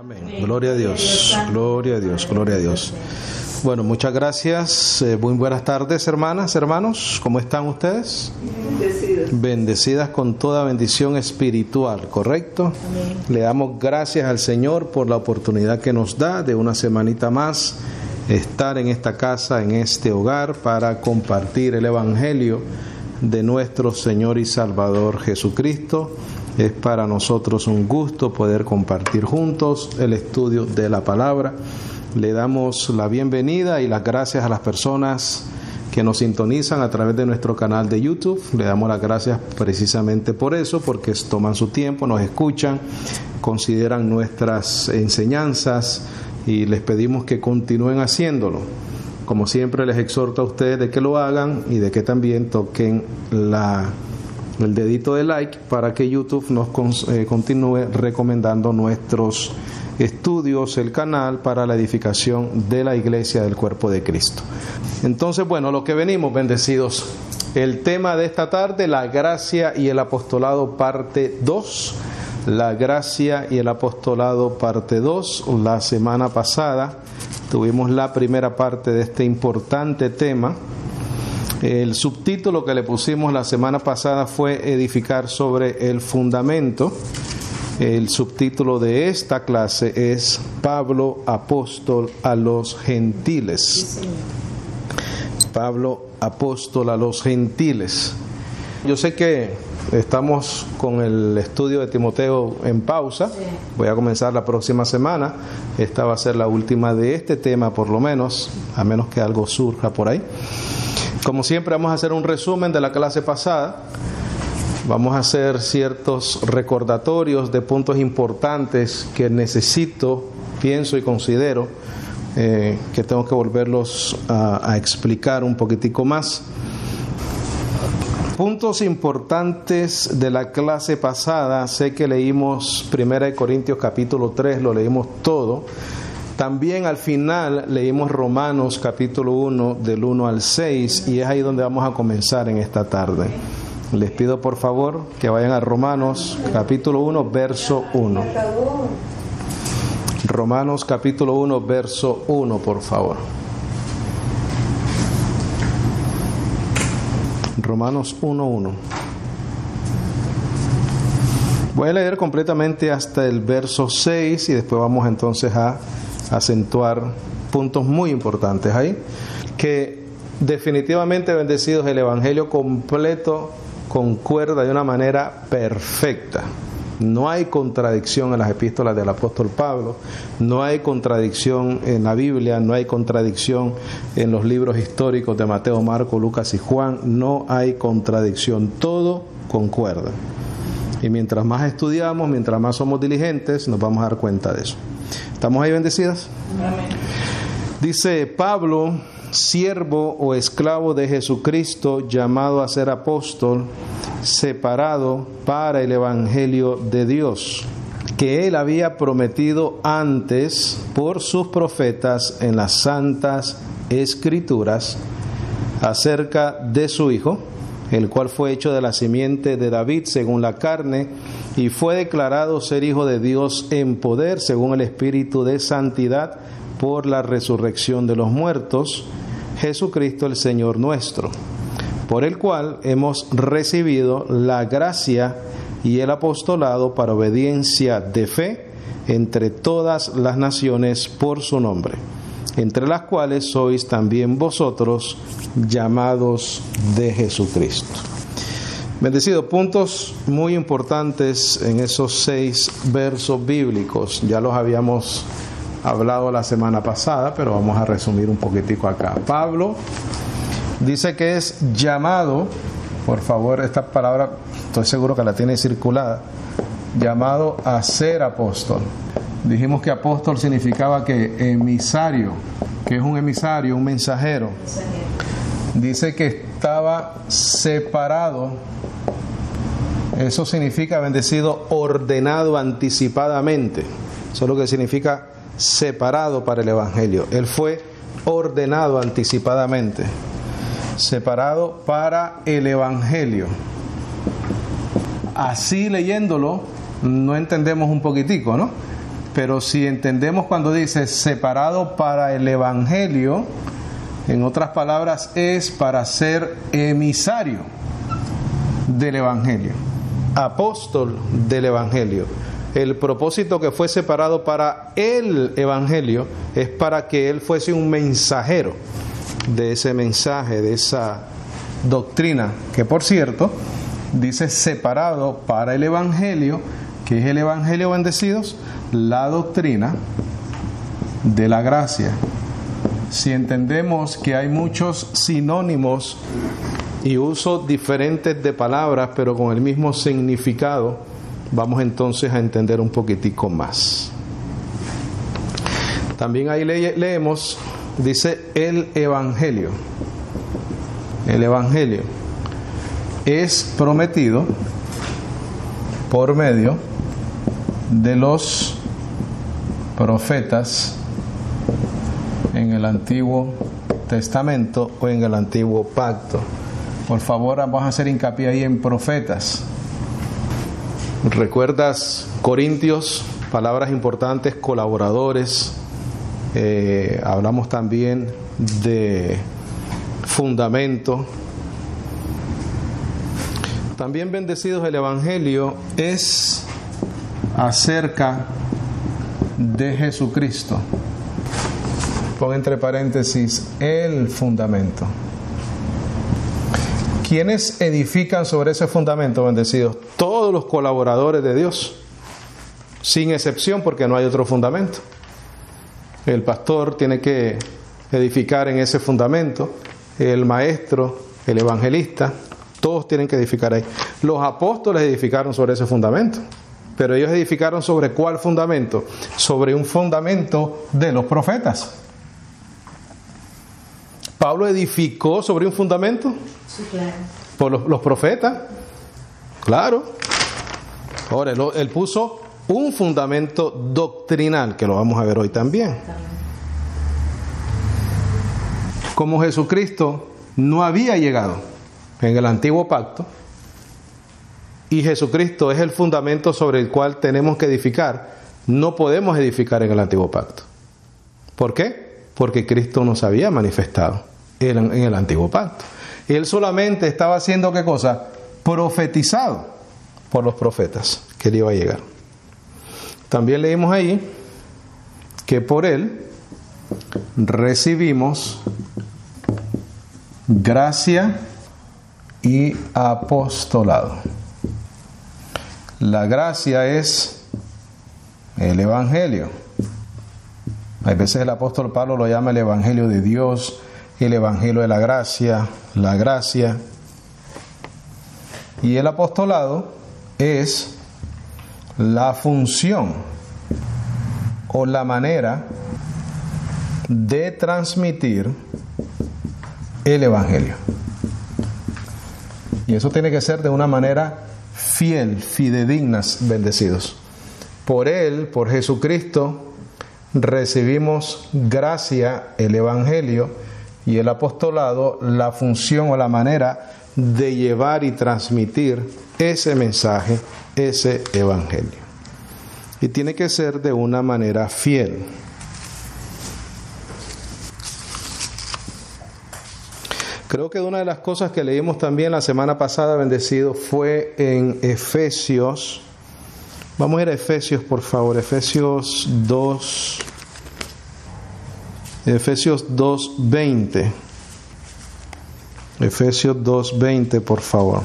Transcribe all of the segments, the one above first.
Amén. Gloria a Dios, gloria a Dios, gloria a Dios. Bueno, muchas gracias. Muy buenas tardes, hermanas, hermanos. ¿Cómo están ustedes? Bendecidas. Bendecidas con toda bendición espiritual, ¿correcto? Amén. Le damos gracias al Señor por la oportunidad que nos da de una semanita más estar en esta casa, en este hogar, para compartir el Evangelio de nuestro Señor y Salvador Jesucristo. Es para nosotros un gusto poder compartir juntos el estudio de la palabra. Le damos la bienvenida y las gracias a las personas que nos sintonizan a través de nuestro canal de YouTube. Le damos las gracias precisamente por eso, porque toman su tiempo, nos escuchan, consideran nuestras enseñanzas y les pedimos que continúen haciéndolo. Como siempre les exhorto a ustedes de que lo hagan y de que también toquen el dedito de like para que YouTube nos continúe recomendando nuestros estudios, el canal para la edificación de la iglesia del cuerpo de Cristo. Entonces, bueno, lo que venimos, bendecidos. El tema de esta tarde, la gracia y el apostolado, parte 2. La gracia y el apostolado, parte 2. La semana pasada tuvimos la primera parte de este importante tema. El subtítulo que le pusimos la semana pasada fue edificar sobre el fundamento. El subtítulo de esta clase es Pablo, apóstol a los gentiles. Sí, Pablo, apóstol a los gentiles. Yo sé que estamos con el estudio de Timoteo en pausa. Sí. Voy a comenzar la próxima semana. Esta va a ser la última de este tema, por lo menos, a menos que algo surja por ahí. Como siempre, vamos a hacer un resumen de la clase pasada. Vamos a hacer ciertos recordatorios de puntos importantes que necesito, pienso y considero que tengo que volverlos a explicar un poquitico más. Puntos importantes de la clase pasada. Sé que leímos 1 Corintios capítulo 3, lo leímos todo. También al final leímos Romanos capítulo 1 del 1 al 6 y es ahí donde vamos a comenzar en esta tarde. Les pido por favor que vayan a Romanos capítulo 1 verso 1. Romanos capítulo 1 verso 1, por favor. Romanos 1:1. Voy a leer completamente hasta el verso 6 y después vamos entonces a acentuar puntos muy importantes ahí, que definitivamente, bendecidos, el Evangelio completo concuerda de una manera perfecta. No hay contradicción en las epístolas del apóstol Pablo, no hay contradicción en la Biblia, no hay contradicción en los libros históricos de Mateo, Marco, Lucas y Juan, no hay contradicción, todo concuerda. Y mientras más estudiamos, mientras más somos diligentes, nos vamos a dar cuenta de eso. ¿Estamos ahí, bendecidas? Amén. Dice Pablo, siervo o esclavo de Jesucristo, llamado a ser apóstol, separado para el Evangelio de Dios, que Él había prometido antes por sus profetas en las santas Escrituras acerca de su Hijo, el cual fue hecho de la simiente de David según la carne, y fue declarado ser Hijo de Dios en poder según el Espíritu de santidad por la resurrección de los muertos, Jesucristo el Señor nuestro, por el cual hemos recibido la gracia y el apostolado para obediencia de fe entre todas las naciones por su nombre, entre las cuales sois también vosotros llamados de Jesucristo. Bendecido, puntos muy importantes en esos 6 versos bíblicos. Ya los habíamos hablado la semana pasada, pero vamos a resumir un poquitico acá. Pablo dice que es llamado, por favor, esta palabra estoy seguro que la tiene circulada, llamado a ser apóstol. Dijimos que apóstol significaba que emisario, que es un emisario, un mensajero. Dice que estaba separado. Eso significa, bendecido, ordenado anticipadamente. Eso es lo que significa separado para el Evangelio. Él fue ordenado anticipadamente, separado para el Evangelio. Así leyéndolo, no entendemos un poquitico, ¿no? Pero si entendemos cuando dice separado para el Evangelio, en otras palabras, es para ser emisario del Evangelio, apóstol del Evangelio. El propósito que fue separado para el Evangelio es para que él fuese un mensajero de ese mensaje, de esa doctrina, que por cierto, dice separado para el Evangelio. ¿Qué es el Evangelio, bendecidos? La doctrina de la gracia. Si entendemos que hay muchos sinónimos y usos diferentes de palabras, pero con el mismo significado, vamos entonces a entender un poquitico más. También ahí leemos, dice el Evangelio. El Evangelio es prometido por medio de los profetas en el Antiguo Testamento o en el Antiguo Pacto. Por favor, vamos a hacer hincapié ahí en profetas. ¿Recuerdas Corintios? Palabras importantes, colaboradores. Hablamos también de fundamento. También, bendecidos, el Evangelio es acerca de Jesucristo. Pon entre paréntesis el fundamento. ¿Quiénes edifican sobre ese fundamento, bendecidos? Todos los colaboradores de Dios, sin excepción, porque no hay otro fundamento. El pastor tiene que edificar en ese fundamento, el maestro, el evangelista, todos tienen que edificar ahí. Los apóstoles edificaron sobre ese fundamento, pero ellos edificaron sobre ¿cuál fundamento? Sobre un fundamento de los profetas. ¿Pablo edificó sobre un fundamento? Sí, claro. ¿Por los profetas? Claro. Ahora, él puso un fundamento doctrinal, que lo vamos a ver hoy también. Como Jesucristo no había llegado en el antiguo pacto, y Jesucristo es el fundamento sobre el cual tenemos que edificar, no podemos edificar en el antiguo pacto. ¿Por qué? Porque Cristo nos había manifestado en el antiguo pacto. Él solamente estaba haciendo ¿qué cosa? Profetizado por los profetas que él iba a llegar. También leímos ahí que por él recibimos gracia y apostolado. La gracia es el Evangelio. A veces el apóstol Pablo lo llama el Evangelio de Dios, el Evangelio de la gracia, la gracia. Y el apostolado es la función o la manera de transmitir el Evangelio. Y eso tiene que ser de una manera fiel, fidedignas, bendecidos. Por él, por Jesucristo, recibimos gracia, el Evangelio, y el apostolado, la función o la manera de llevar y transmitir ese mensaje, ese Evangelio. Y tiene que ser de una manera fiel. Creo que una de las cosas que leímos también la semana pasada, bendecido, fue en Efesios. Vamos a ir a Efesios, por favor. Efesios 2:20. Efesios 2:20, por favor.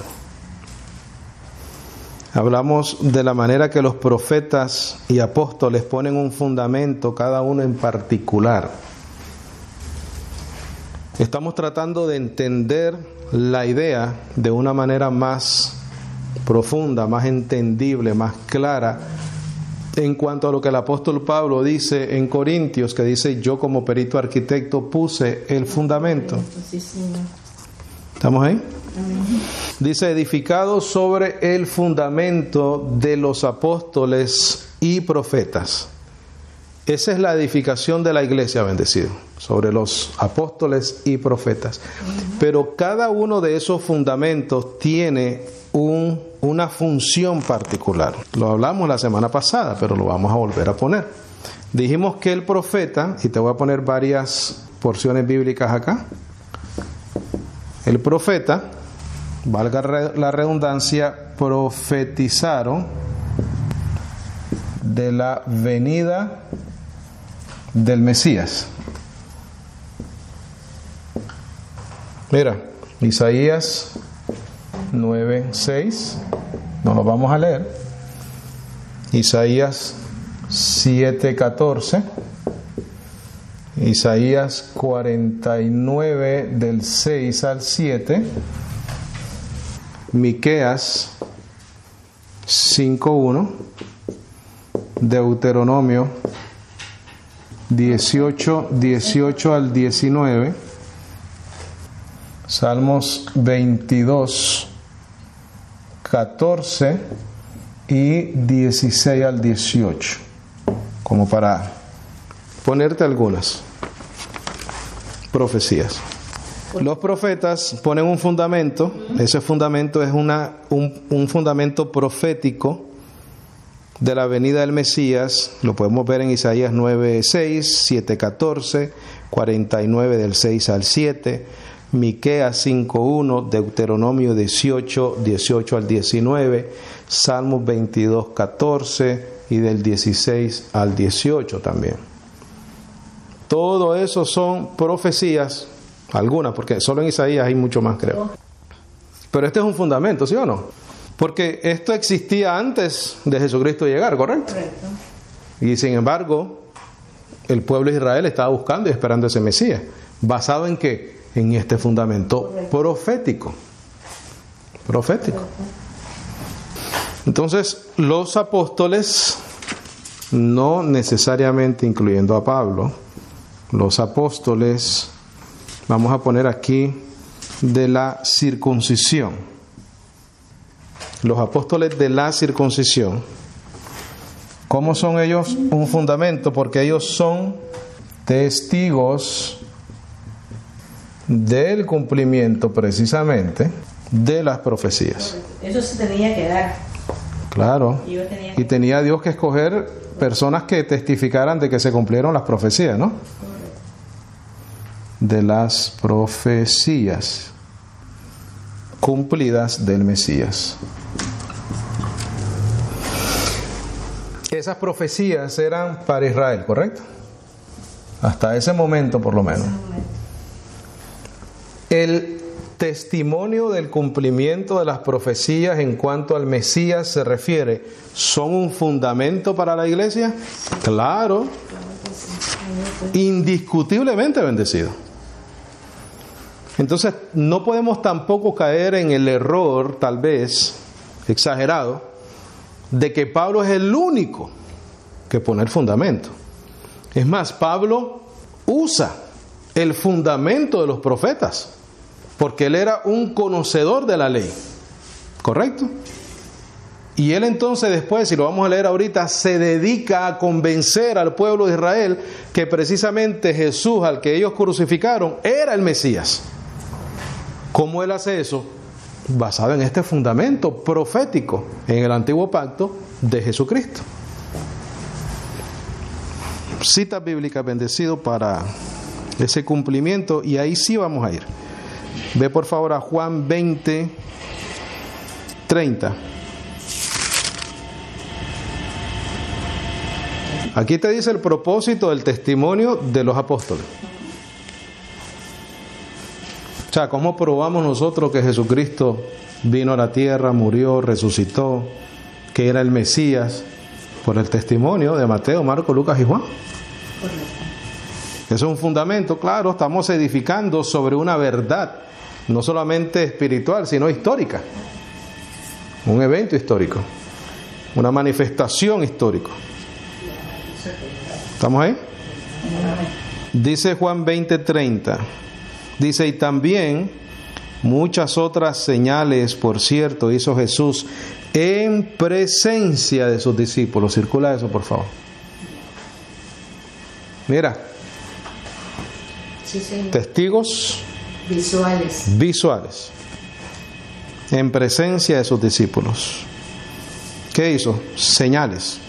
Hablamos de la manera que los profetas y apóstoles ponen un fundamento, cada uno en particular. Estamos tratando de entender la idea de una manera más profunda, más entendible, más clara, en cuanto a lo que el apóstol Pablo dice en Corintios, que dice: yo como perito arquitecto puse el fundamento. ¿Estamos ahí? Dice: edificado sobre el fundamento de los apóstoles y profetas. Esa es la edificación de la iglesia, bendecido, sobre los apóstoles y profetas. Pero cada uno de esos fundamentos tiene un una función particular. Lo hablamos la semana pasada, pero lo vamos a volver a poner. Dijimos que el profeta, y te voy a poner varias porciones bíblicas acá, el profeta, valga la redundancia, profetizaron de la venida del Mesías. Mira, Isaías 9:6, nos lo vamos a leer. Isaías 7:14, Isaías 49 del 6 al 7, Miqueas 5:1, Deuteronomio 18 al 19, Salmos 22:14 y 16 al 18, como para ponerte algunas profecías. Los profetas ponen un fundamento, ese fundamento es un fundamento profético de la venida del Mesías. Lo podemos ver en Isaías 9:6, 7:14, 49 del 6 al 7, Miqueas 5:1, Deuteronomio 18 al 19, Salmos 22:14 y del 16 al 18 también. Todo eso son profecías, algunas, porque solo en Isaías hay mucho más, creo. Pero este es un fundamento, ¿sí o no? Porque esto existía antes de Jesucristo llegar, ¿correcto? Correcto. Y sin embargo, el pueblo de Israel estaba buscando y esperando ese Mesías. ¿Basado en qué? En este fundamento profético. Profético. Entonces, los apóstoles, no necesariamente incluyendo a Pablo, los apóstoles, vamos a poner aquí, de la circuncisión. Los apóstoles de la circuncisión, ¿cómo son ellos un fundamento? Porque ellos son testigos del cumplimiento precisamente de las profecías. Eso se tenía que dar. Claro. Y tenía Dios que escoger personas que testificaran de que se cumplieron las profecías, ¿no? De las profecías cumplidas del Mesías. Esas profecías eran para Israel, ¿correcto? Hasta ese momento, por lo menos. El testimonio del cumplimiento de las profecías en cuanto al Mesías se refiere, ¿son un fundamento para la iglesia? Claro. Indiscutiblemente bendecido. Entonces, no podemos tampoco caer en el error, tal vez, exagerado, de que Pablo es el único que pone el fundamento. Es más, Pablo usa el fundamento de los profetas, porque él era un conocedor de la ley, ¿correcto? Y él entonces después, si lo vamos a leer ahorita, se dedica a convencer al pueblo de Israel que precisamente Jesús, al que ellos crucificaron, era el Mesías. ¿Cómo él hace eso? Basado en este fundamento profético en el antiguo pacto de Jesucristo. Citas bíblicas, bendecido, para ese cumplimiento, y ahí sí vamos a ir. Ve por favor a Juan 20:30. Aquí te dice el propósito del testimonio de los apóstoles. O sea, ¿cómo probamos nosotros que Jesucristo vino a la tierra, murió, resucitó, que era el Mesías? Por el testimonio de Mateo, Marcos, Lucas y Juan. Correcto. Eso es un fundamento, claro, estamos edificando sobre una verdad, no solamente espiritual, sino histórica. Un evento histórico, una manifestación histórica. ¿Estamos ahí? Dice Juan 20:30. Dice, y también muchas otras señales, por cierto, hizo Jesús en presencia de sus discípulos. Circula eso, por favor. Mira. Sí, testigos visuales. en presencia de sus discípulos. ¿Qué hizo? Señales.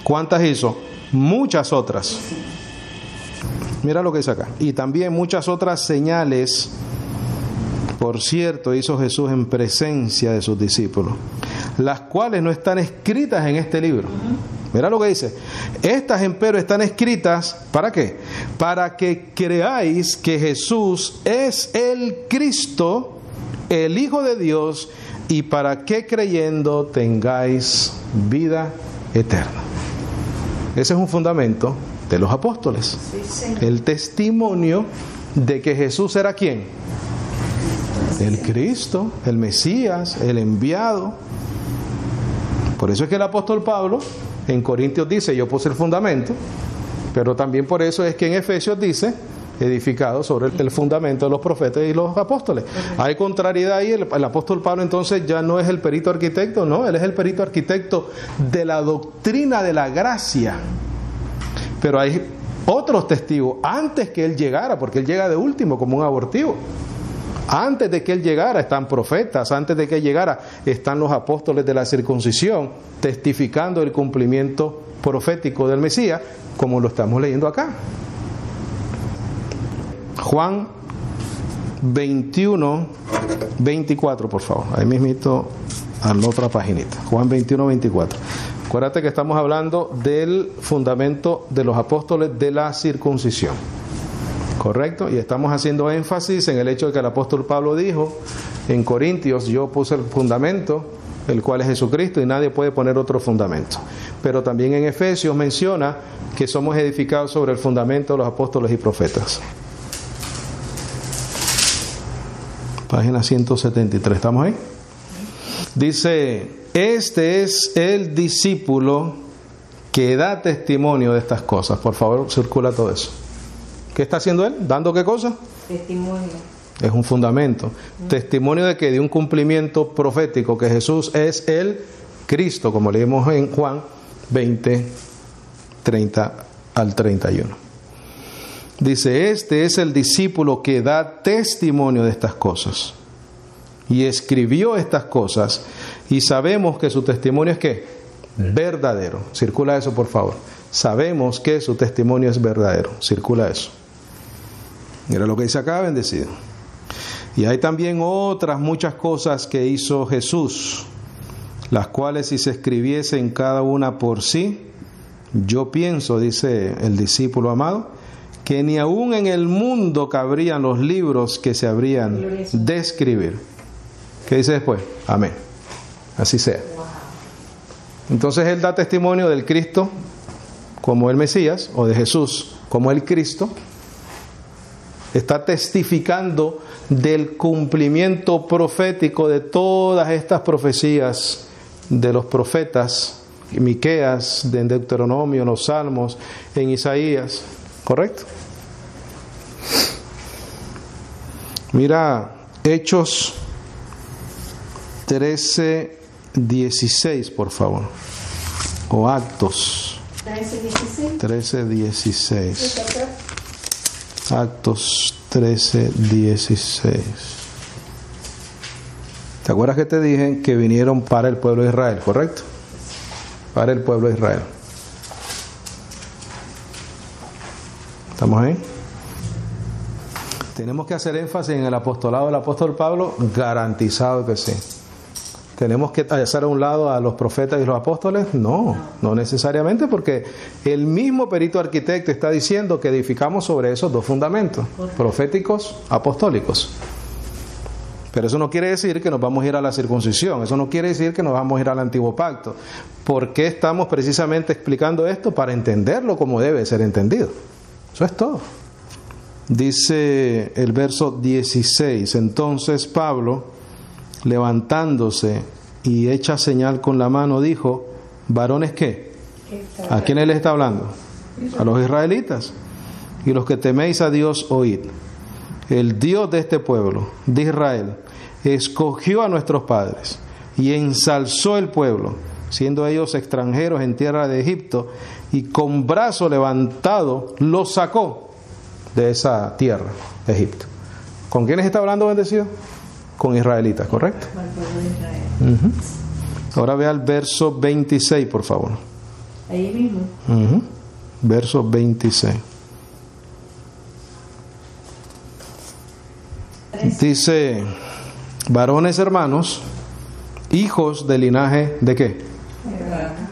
¿Cuántas hizo? Muchas otras. Mira lo que dice acá. Y también muchas otras señales, por cierto, hizo Jesús en presencia de sus discípulos, las cuales no están escritas en este libro. Mira lo que dice. Estas, empero, están escritas, ¿para qué? Para que creáis que Jesús es el Cristo, el Hijo de Dios, y para que creyendo tengáis vida eterna. Ese es un fundamento de los apóstoles. El testimonio de que Jesús era ¿quién? El Cristo, el Mesías, el enviado. Por eso es que el apóstol Pablo en Corintios dice, yo puse el fundamento, pero también por eso es que en Efesios dice, edificado sobre el fundamento de los profetas y los apóstoles. Hay contrariedad ahí. El apóstol Pablo entonces ya no es el perito arquitecto, no, él es el perito arquitecto de la doctrina de la gracia. Pero hay otros testigos antes que él llegara, porque él llega de último como un abortivo. Antes de que él llegara están profetas, antes de que él llegara están los apóstoles de la circuncisión testificando el cumplimiento profético del Mesías, como lo estamos leyendo acá. Juan 21, 24, por favor. Ahí mismito a la otra paginita. Juan 21, 24. Acuérdate que estamos hablando del fundamento de los apóstoles de la circuncisión. ¿Correcto? Y estamos haciendo énfasis en el hecho de que el apóstol Pablo dijo en Corintios, yo puse el fundamento, el cual es Jesucristo, y nadie puede poner otro fundamento. Pero también en Efesios menciona que somos edificados sobre el fundamento de los apóstoles y profetas. Página 173, ¿estamos ahí? Dice, este es el discípulo que da testimonio de estas cosas. Por favor, circula todo eso. ¿Qué está haciendo él? ¿Dando qué cosa? Testimonio. Es un fundamento. Testimonio de que de un cumplimiento profético, que Jesús es el Cristo, como leemos en Juan 20, 30 al 31. Dice, este es el discípulo que da testimonio de estas cosas y escribió estas cosas, y sabemos que su testimonio es ¿qué? Verdadero. Circula eso, por favor. Sabemos que su testimonio es verdadero. Circula eso. Mira lo que dice acá, bendecido. Y hay también otras muchas cosas que hizo Jesús, las cuales si se escribiesen cada una por sí, yo pienso, dice el discípulo amado, que ni aún en el mundo cabrían los libros que se habrían de escribir. ¿Qué dice después? Amén. Así sea. Entonces él da testimonio del Cristo como el Mesías, o de Jesús como el Cristo. Está testificando del cumplimiento profético de todas estas profecías de los profetas, Miqueas, en Deuteronomio, en los Salmos, en Isaías. ¿Correcto? Mira Hechos 13, 16, por favor. O Actos 13, 16. Actos 13, 16. ¿Te acuerdas que te dije que vinieron para el pueblo de Israel? ¿Correcto? Para el pueblo de Israel. ¿Estamos ahí? Tenemos que hacer énfasis en el apostolado del apóstol Pablo, garantizado que sí. ¿Tenemos que hacer a un lado a los profetas y los apóstoles? No necesariamente, porque el mismo perito arquitecto está diciendo que edificamos sobre esos dos fundamentos, proféticos, apostólicos. Pero eso no quiere decir que nos vamos a ir a la circuncisión, eso no quiere decir que nos vamos a ir al antiguo pacto. ¿Por qué estamos precisamente explicando esto? Para entenderlo como debe ser entendido. Eso es todo. Dice el verso 16, entonces Pablo, levantándose y hecha señal con la mano, dijo, varones, ¿qué? ¿A quiénes les está hablando? A los israelitas. Y los que teméis a Dios, oíd. El Dios de este pueblo, de Israel, escogió a nuestros padres y ensalzó el pueblo, siendo ellos extranjeros en tierra de Egipto, y con brazo levantado los sacó de esa tierra de Egipto. ¿Con quiénes está hablando, bendecido? con israelitas, ¿correcto? Ahora vea el verso 26, por favor. Ahí mismo. Verso 26. Dice, varones hermanos, hijos del linaje ¿de qué?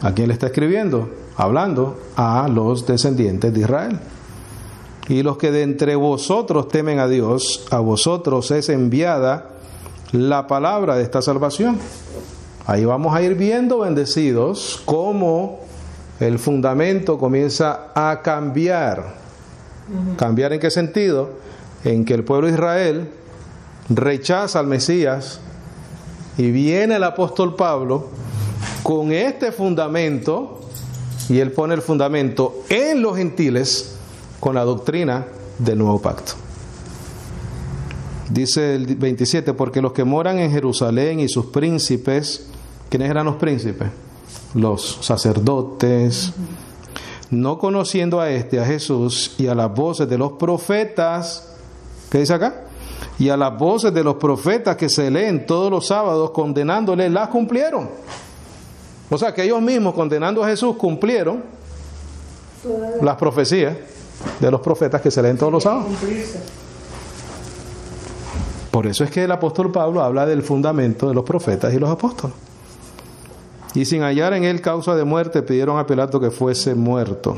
¿A quién le está escribiendo? Hablando a los descendientes de Israel. Y los que de entre vosotros temen a Dios, a vosotros es enviada la palabra de esta salvación. Ahí vamos a ir viendo, bendecidos, cómo el fundamento comienza a cambiar. ¿Cambiar en qué sentido? En que el pueblo de Israel rechaza al Mesías y viene el apóstol Pablo con este fundamento, y él pone el fundamento en los gentiles con la doctrina del nuevo pacto. Dice el 27, porque los que moran en Jerusalén y sus príncipes, ¿quiénes eran los príncipes? Los sacerdotes, no conociendo a Jesús, y a las voces de los profetas, ¿qué dice acá? Y a las voces de los profetas que se leen todos los sábados condenándole, las cumplieron. O sea que ellos mismos, condenando a Jesús, cumplieron las profecías de los profetas que se leen todos los sábados. Por eso es que el apóstol Pablo habla del fundamento de los profetas y los apóstoles. Y sin hallar en él causa de muerte, pidieron a Pilato que fuese muerto.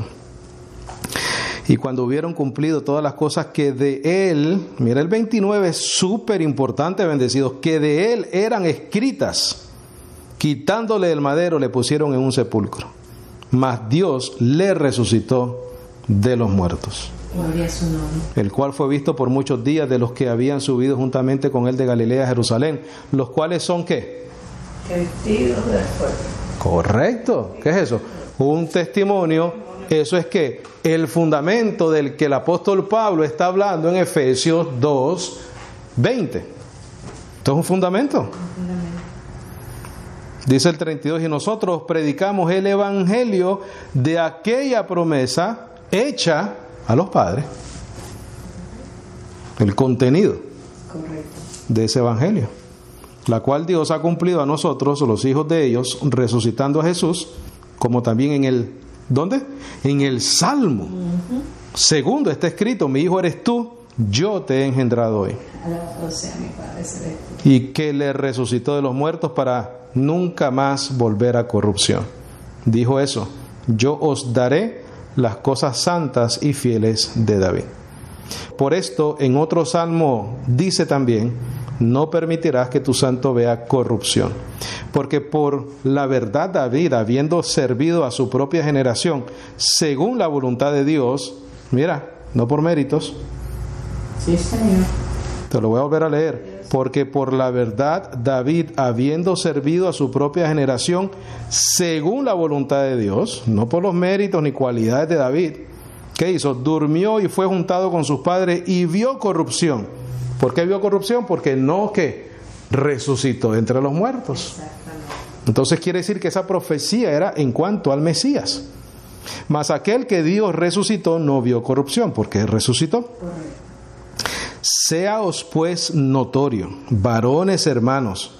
Y cuando hubieron cumplido todas las cosas que de él, mira el 29, es súper importante, bendecidos, que de él eran escritas, quitándole del madero, le pusieron en un sepulcro. Mas Dios le resucitó de los muertos. Gloria a su nombre. El cual fue visto por muchos días de los que habían subido juntamente con él de Galilea a Jerusalén, los cuales son ¿qué? Testigos del fuego. Correcto. ¿Qué es eso? Un testimonio. Eso es que el fundamento del que el apóstol Pablo está hablando en Efesios 2:20. Esto es un fundamento. Dice el 32, y nosotros predicamos el evangelio de aquella promesa hecha a los padres. El contenido de ese evangelio, la cual Dios ha cumplido a nosotros, los hijos de ellos, resucitando a Jesús, como también en el, ¿dónde? En el Salmo. Segundo está escrito, mi hijo eres tú, yo te he engendrado hoy. Alabado sea mi Padre celestial. Y que le resucitó de los muertos para nunca más volver a corrupción. Dijo eso, yo os daré las cosas santas y fieles de David. Por esto, en otro salmo dice también, no permitirás que tu santo vea corrupción. Porque por la verdad David, habiendo servido a su propia generación, según la voluntad de Dios, mira, no por méritos. Sí, Señor. Te lo voy a volver a leer. Porque por la verdad David, habiendo servido a su propia generación, según la voluntad de Dios, no por los méritos ni cualidades de David, ¿qué hizo? Durmió y fue juntado con sus padres y vio corrupción. ¿Por qué vio corrupción? Porque no que resucitó entre los muertos. Entonces quiere decir que esa profecía era en cuanto al Mesías. Mas aquel que Dios resucitó no vio corrupción, porque resucitó. Séaos pues notorio, varones hermanos,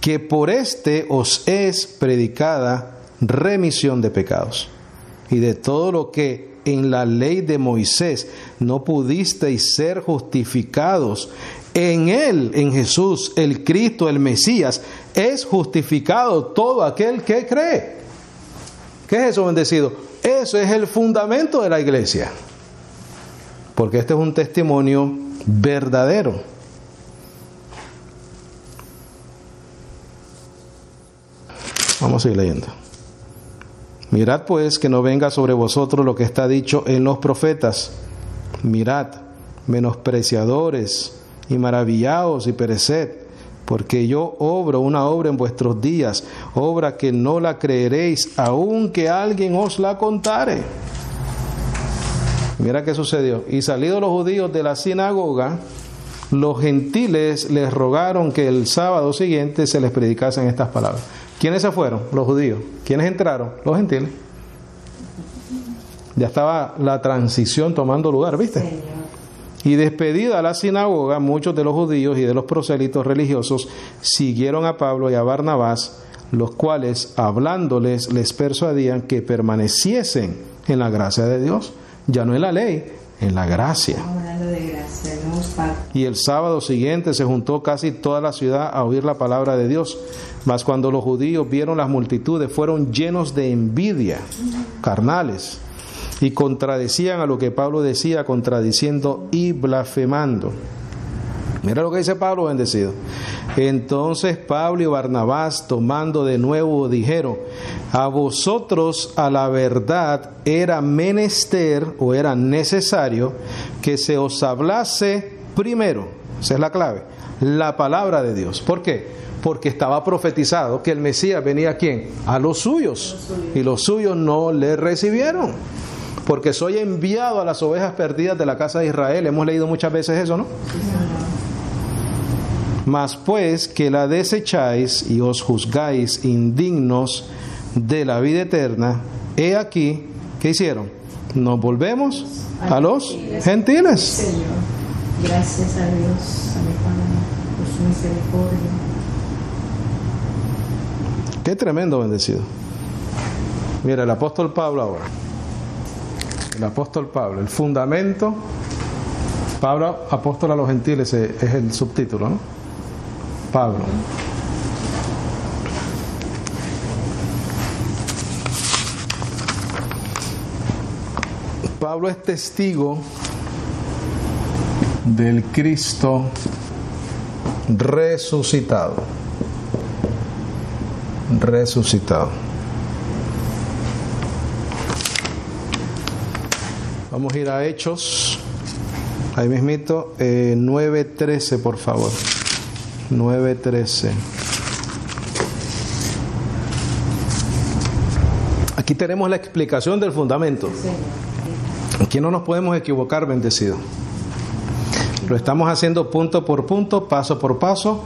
que por este os es predicada remisión de pecados, y de todo lo que en la ley de Moisés no pudisteis ser justificados, en él, en Jesús, el Cristo, el Mesías, es justificado todo aquel que cree. ¿Qué es eso, bendecido? Eso es el fundamento de la iglesia, porque este es un testimonio verdadero. Vamos a ir leyendo. Mirad pues que no venga sobre vosotros lo que está dicho en los profetas. Mirad, menospreciadores, y maravillaos y pereced, porque yo obro una obra en vuestros días, obra que no la creeréis, aunque alguien os la contare. Mira qué sucedió. Y salidos los judíos de la sinagoga, los gentiles les rogaron que el sábado siguiente se les predicasen estas palabras. ¿Quiénes se fueron? Los judíos. ¿Quiénes entraron? Los gentiles. Ya estaba la transición tomando lugar, ¿viste? Y despedida la sinagoga, muchos de los judíos y de los prosélitos religiosos siguieron a Pablo y a Barnabás, los cuales, hablándoles, les persuadían que permaneciesen en la gracia de Dios, ya no en la ley, en la gracia. Hablando de gracia, no pacto. Y el sábado siguiente se juntó casi toda la ciudad a oír la palabra de Dios. Mas cuando los judíos vieron las multitudes, fueron llenos de envidia, carnales, y contradecían a lo que Pablo decía, contradiciendo y blasfemando. Mira lo que dice Pablo, bendecido. Entonces Pablo y Barnabás, tomando de nuevo, dijeron: a vosotros a la verdad era menester o era necesario que se os hablase primero, esa es la clave, la palabra de Dios. ¿Por qué? Porque estaba profetizado que el Mesías venía ¿a quién? A los suyos, y los suyos no le recibieron. Porque soy enviado a las ovejas perdidas de la casa de Israel. Hemos leído muchas veces eso, ¿no? Mas pues que la desecháis y os juzgáis indignos de la vida eterna, he aquí, ¿qué hicieron? Nos volvemos a los gentiles. Señor, gracias a Dios, a mi Padre, por su misericordia. Qué tremendo, bendecido. Mira, el apóstol Pablo ahora. El apóstol Pablo, el fundamento. Pablo, apóstol a los gentiles, es el subtítulo, ¿no? Pablo. Pablo es testigo del Cristo resucitado. Resucitado. Vamos a ir a Hechos, ahí mismito, 9:13, por favor. 9:13. Aquí tenemos la explicación del fundamento. Aquí no nos podemos equivocar, bendecido. Lo estamos haciendo punto por punto, paso por paso,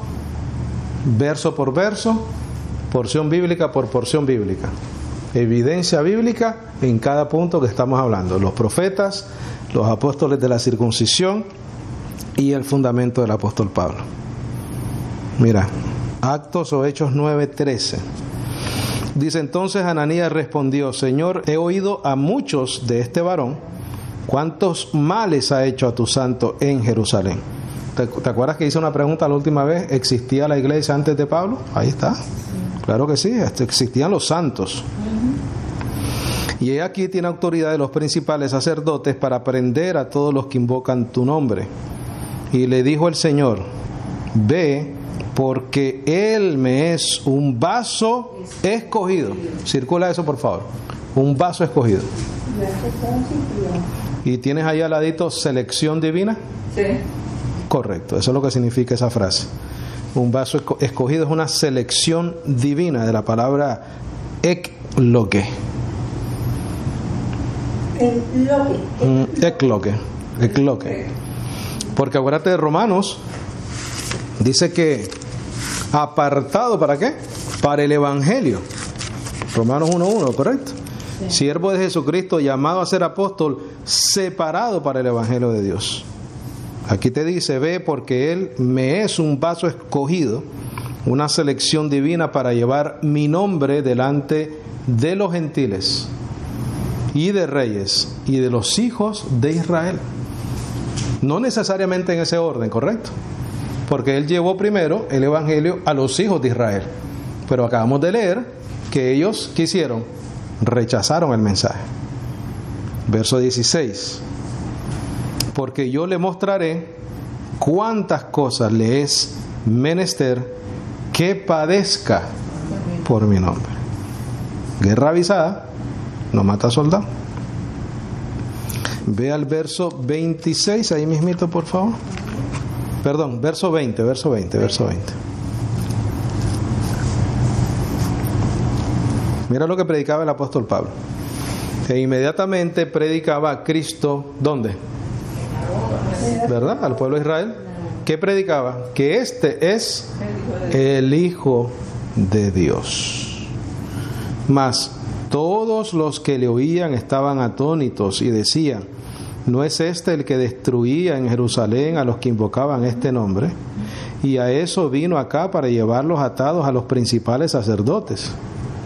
verso por verso, porción bíblica por porción bíblica. Evidencia bíblica en cada punto que estamos hablando. Los profetas, los apóstoles de la circuncisión y el fundamento del apóstol Pablo. Mira, Actos o Hechos 9:13. Dice: entonces Ananías respondió: Señor, he oído a muchos de este varón cuántos males ha hecho a tu santo en Jerusalén. ¿Te acuerdas que hice una pregunta la última vez? ¿Existía la iglesia antes de Pablo? Ahí está. Claro que sí, existían los santos. Y aquí tiene autoridad de los principales sacerdotes para prender a todos los que invocan tu nombre. Y le dijo el Señor: ve, porque él me es un vaso escogido. Circula eso, por favor. Un vaso escogido. ¿Y tienes ahí al ladito selección divina? Sí. Correcto, eso es lo que significa esa frase. Un vaso escogido es una selección divina de la palabra ekloke. Ekloke. Porque acuérdate de Romanos, dice que apartado, ¿para qué? Para el Evangelio. Romanos 1:1, ¿correcto? Sí. Siervo de Jesucristo, llamado a ser apóstol, separado para el Evangelio de Dios. Aquí te dice: ve, porque él me es un vaso escogido, una selección divina para llevar mi nombre delante de los gentiles y de reyes y de los hijos de Israel. No necesariamente en ese orden, ¿correcto? Porque él llevó primero el evangelio a los hijos de Israel. Pero acabamos de leer que ellos, ¿qué hicieron? Rechazaron el mensaje. Verso 16. Porque yo le mostraré cuántas cosas le es menester que padezca por mi nombre. Guerra avisada no mata soldado. Ve al verso 26, ahí mismito, por favor. Perdón, verso 20. Mira lo que predicaba el apóstol Pablo. E inmediatamente predicaba a Cristo, ¿dónde? ¿Verdad? Al pueblo de Israel. ¿Qué predicaba? Que este es el Hijo de Dios. Mas todos los que le oían estaban atónitos y decían: ¿no es este el que destruía en Jerusalén a los que invocaban este nombre? Y a eso vino acá para llevarlos atados a los principales sacerdotes.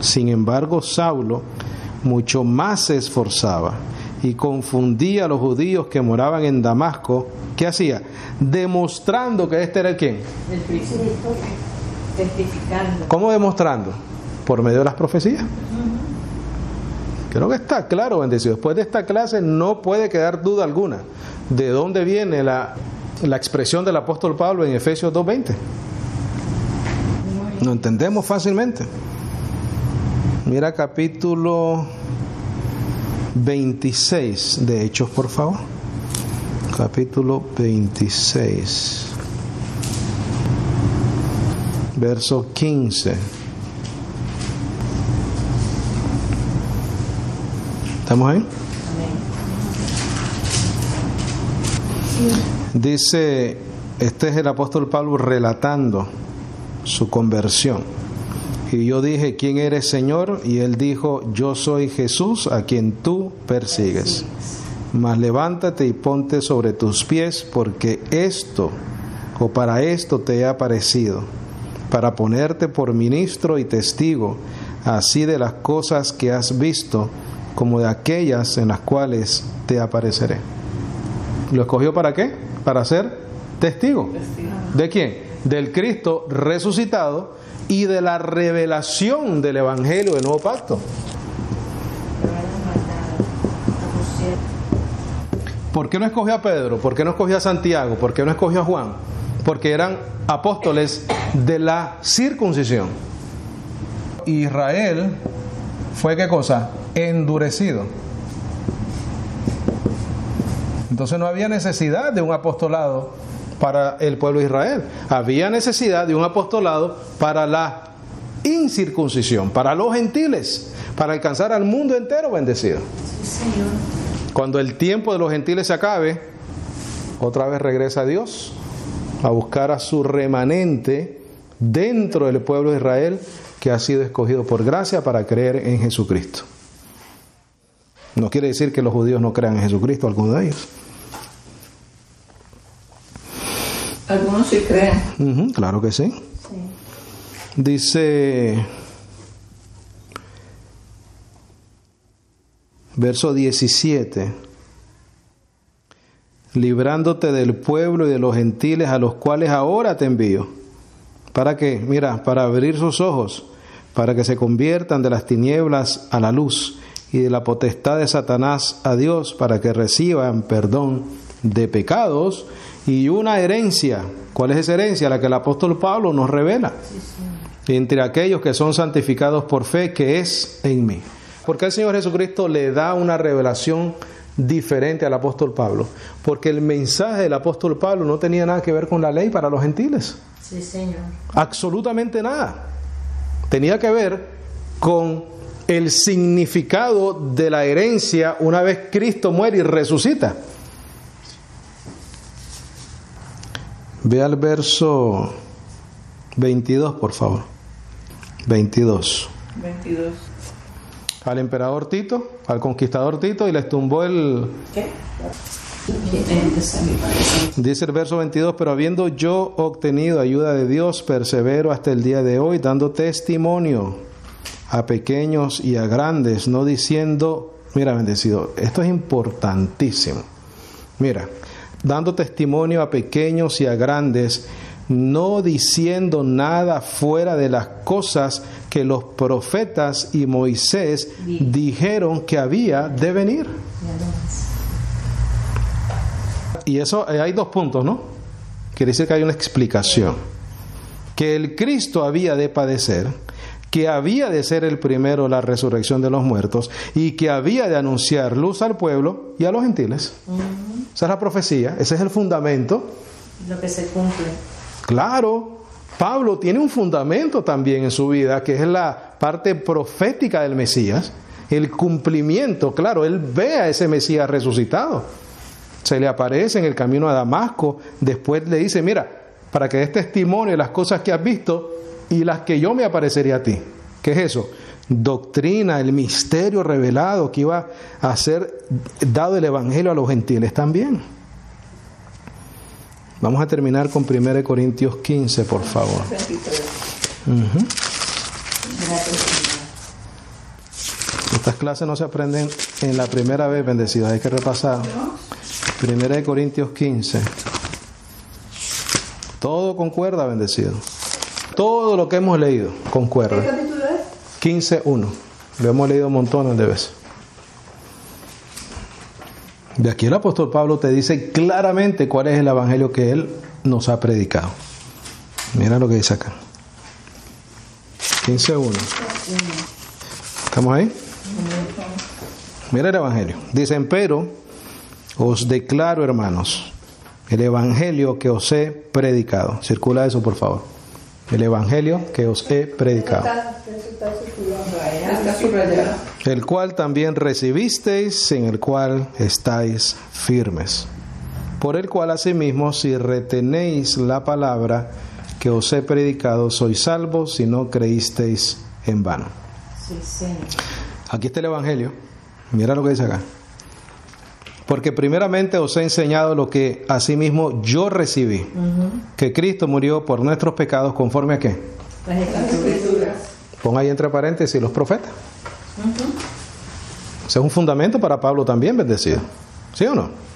Sin embargo, Saulo mucho más se esforzaba y confundía a los judíos que moraban en Damasco. ¿Qué hacía? Demostrando que este era el ¿quién? El Cristo, testificando. ¿Cómo demostrando? Por medio de las profecías. Creo que está claro, bendecido. Después de esta clase no puede quedar duda alguna de dónde viene la expresión del apóstol Pablo en Efesios 2:20. Lo entendemos fácilmente. Mira capítulo 26 de Hechos, por favor. Capítulo 26. Verso 15. ¿Estamos ahí? Dice, este es el apóstol Pablo relatando su conversión. Y yo dije, ¿quién eres, Señor? Y él dijo, yo soy Jesús a quien tú persigues. Mas levántate y ponte sobre tus pies, porque esto, o para esto te he aparecido, para ponerte por ministro y testigo, así de las cosas que has visto, como de aquellas en las cuales te apareceré. ¿Lo escogió para qué? Para ser testigo. ¿De quién? Del Cristo resucitado y de la revelación del Evangelio del Nuevo Pacto. ¿Por qué no escogió a Pedro? ¿Por qué no escogió a Santiago? ¿Por qué no escogió a Juan? Porque eran apóstoles de la circuncisión. Israel fue, ¿qué cosa? Endurecido. Entonces no había necesidad de un apostolado para el pueblo de Israel. Había necesidad de un apostolado para la incircuncisión, para los gentiles, para alcanzar al mundo entero bendecido. Sí, Señor. Cuando el tiempo de los gentiles se acabe, otra vez regresa Dios a buscar a su remanente dentro del pueblo de Israel que ha sido escogido por gracia para creer en Jesucristo. No quiere decir que los judíos no crean en Jesucristo, algunos de ellos. Algunos sí creen. Claro que sí. Sí. Dice, verso 17, librándote del pueblo y de los gentiles a los cuales ahora te envío. ¿Para qué? Mira, para abrir sus ojos, para que se conviertan de las tinieblas a la luz y de la potestad de Satanás a Dios, para que reciban perdón de pecados y una herencia. ¿Cuál es esa herencia? La que el apóstol Pablo nos revela. Entre aquellos que son santificados por fe, que es en mí. ¿Por qué el Señor Jesucristo le da una revelación diferente al apóstol Pablo? Porque el mensaje del apóstol Pablo no tenía nada que ver con la ley para los gentiles. Sí, Señor. Absolutamente nada. Tenía que ver con el significado de la herencia una vez Cristo muere y resucita. Ve al verso 22, por favor. 22. Al emperador Tito, al conquistador Tito, y les tumbó el... ¿Qué? Dice el verso 22, pero habiendo yo obtenido ayuda de Dios, persevero hasta el día de hoy, dando testimonio a pequeños y a grandes, no diciendo, mira bendecido, esto es importantísimo, mira, dando testimonio a pequeños y a grandes, no diciendo nada fuera de las cosas que los profetas y Moisés dijeron que había de venir. Y eso, hay dos puntos, ¿no? Quiere decir que hay una explicación. Que el Cristo había de padecer, que había de ser el primero en la resurrección de los muertos y que había de anunciar luz al pueblo y a los gentiles. Esa es la profecía, ese es el fundamento. Lo que se cumple. Claro, Pablo tiene un fundamento también en su vida, que es la parte profética del Mesías, el cumplimiento. Claro, él ve a ese Mesías resucitado. Se le aparece en el camino a Damasco, después le dice, mira, para que des testimonio de las cosas que has visto y las que yo me apareceré a ti. ¿Qué es eso? doctrina, el misterio revelado que iba a ser dado el Evangelio a los gentiles también. Vamos a terminar con 1 Corintios 15, por favor. Estas clases no se aprenden en la primera vez, bendecidos, hay que repasar. 1 Corintios 15. Todo concuerda, bendecido. Todo lo que hemos leído concuerda. ¿Qué capítulo es? 15:1. Lo hemos leído montones de veces. De aquí el apóstol Pablo te dice claramente cuál es el evangelio que él nos ha predicado. Mira lo que dice acá. 15:1. ¿Estamos ahí? Mira el evangelio. Dicen, pero os declaro, hermanos, el evangelio que os he predicado. Circula eso, por favor. El evangelio que os he predicado. El cual también recibisteis, en el cual estáis firmes. Por el cual asimismo, si retenéis la palabra que os he predicado, sois salvos si no creísteis en vano. Sí, Señor. Aquí está el evangelio. Mira lo que dice acá. Porque primeramente os he enseñado lo que asimismo yo recibí, que Cristo murió por nuestros pecados conforme a ¿qué? Las Escrituras. Pon ahí entre paréntesis los profetas. Ese es un fundamento para Pablo también, bendecido. ¿Sí o no?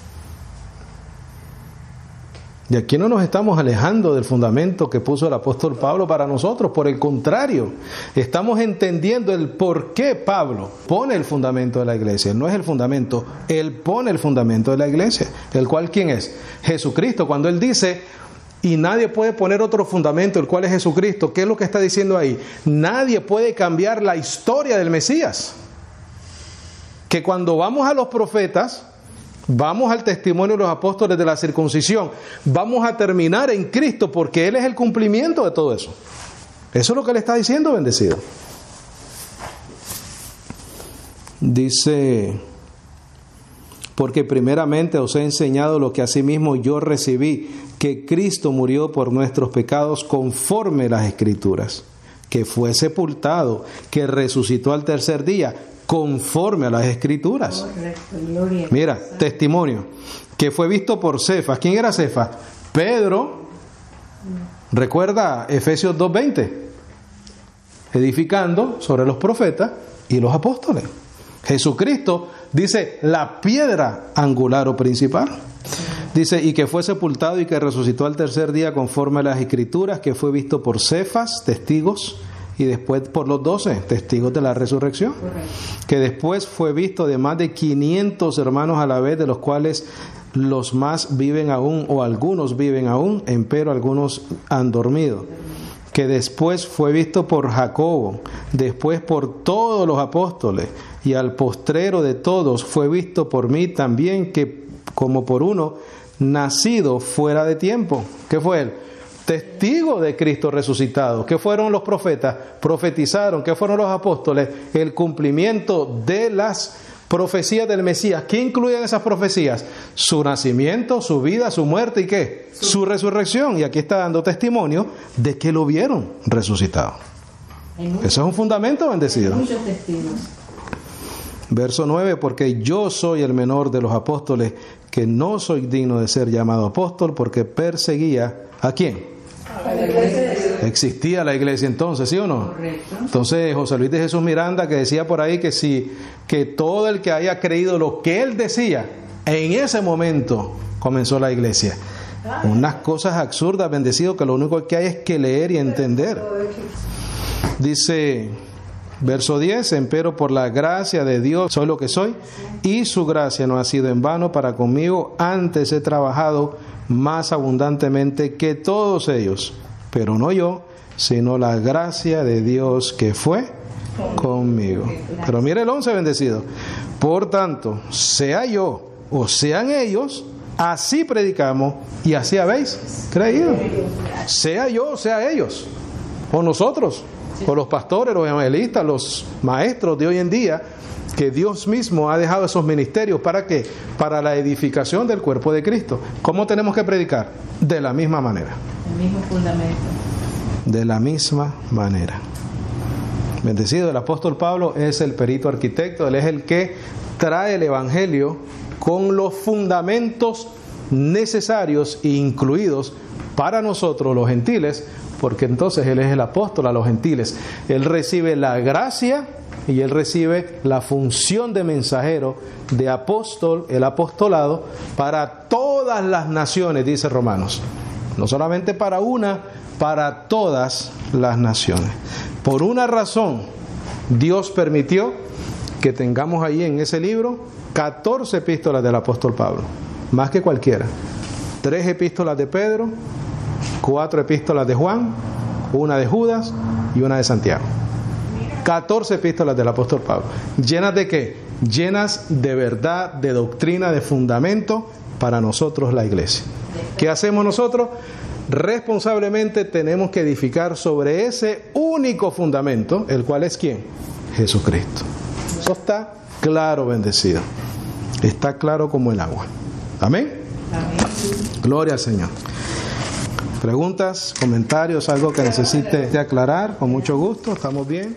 Y aquí no nos estamos alejando del fundamento que puso el apóstol Pablo para nosotros. Por el contrario, estamos entendiendo el por qué Pablo pone el fundamento de la iglesia. No es el fundamento, él pone el fundamento de la iglesia. ¿El cual quién es? Jesucristo. Cuando él dice, y nadie puede poner otro fundamento, el cual es Jesucristo, ¿qué es lo que está diciendo ahí? Nadie puede cambiar la historia del Mesías. Que cuando vamos a los profetas, vamos al testimonio de los apóstoles de la circuncisión, vamos a terminar en Cristo porque Él es el cumplimiento de todo eso. Eso es lo que le está diciendo, bendecido. Dice, porque primeramente os he enseñado lo que asimismo yo recibí, que Cristo murió por nuestros pecados conforme las Escrituras, que fue sepultado, que resucitó al tercer día, conforme a las Escrituras. Mira, testimonio, que fue visto por Cefas. ¿Quién era Cefas? Pedro. Recuerda Efesios 2:20, edificando sobre los profetas y los apóstoles. Jesucristo dice la piedra angular o principal. Dice, y que fue sepultado y que resucitó al tercer día conforme a las Escrituras, que fue visto por Cefas, testigos, y después por los 12 testigos de la resurrección. Correcto. Que después fue visto de más de 500 hermanos a la vez, de los cuales los más viven aún, o algunos viven aún, empero algunos han dormido. Que después fue visto por Jacobo, después por todos los apóstoles, y al postrero de todos fue visto por mí también, que como por uno nacido fuera de tiempo. ¿Qué fue él? Testigo de Cristo resucitado. ¿Qué fueron los profetas? Profetizaron. ¿Qué fueron los apóstoles? El cumplimiento de las profecías del Mesías. ¿Qué incluyen esas profecías? Su nacimiento, su vida, su muerte y ¿qué? Su resurrección. Y aquí está dando testimonio de que lo vieron resucitado. Eso es un fundamento, bendecido. Muchos testigos. Verso 9, porque yo soy el menor de los apóstoles, que no soy digno de ser llamado apóstol, porque perseguía ¿a quién? A la iglesia. Existía la iglesia entonces, ¿sí o no? Correcto. Entonces José Luis de Jesús Miranda, que decía por ahí que todo el que haya creído lo que él decía, en ese momento comenzó la iglesia. Unas cosas absurdas, bendecido, que lo único que hay es que leer y entender. Dice, verso 10, empero por la gracia de Dios soy lo que soy, y su gracia no ha sido en vano para conmigo, antes he trabajado más abundantemente que todos ellos, pero no yo, sino la gracia de Dios que fue conmigo. Pero mire el 11, bendecido. Por tanto, sea yo o sean ellos, así predicamos y así habéis creído. Sea yo o sea ellos, o nosotros, o los pastores, los evangelistas, los maestros de hoy en día, que Dios mismo ha dejado esos ministerios. ¿Para qué? Para la edificación del cuerpo de Cristo. ¿Cómo tenemos que predicar? De la misma manera. El mismo fundamento. De la misma manera. Bendecido. El apóstol Pablo es el perito arquitecto, él es el que trae el evangelio con los fundamentos necesarios e incluidos para nosotros los gentiles, porque entonces él es el apóstol a los gentiles. Él recibe la gracia y él recibe la función de mensajero, de apóstol, el apostolado para todas las naciones, dice Romanos. No solamente para una, para todas las naciones. Por una razón, Dios permitió que tengamos ahí en ese libro 14 epístolas del apóstol Pablo, más que cualquiera. 3 epístolas de Pedro, 4 epístolas de Juan, 1 de Judas y 1 de Santiago. 14 epístolas del apóstol Pablo. ¿Llenas de qué? Llenas de verdad, de doctrina, de fundamento para nosotros la iglesia. ¿Qué hacemos nosotros? Responsablemente tenemos que edificar sobre ese único fundamento, el cual es ¿quién? Jesucristo. Eso está claro, bendecido. Está claro como el agua. Amén. Gloria al Señor. ¿Preguntas, comentarios, algo que necesite aclarar? Con mucho gusto, estamos bien.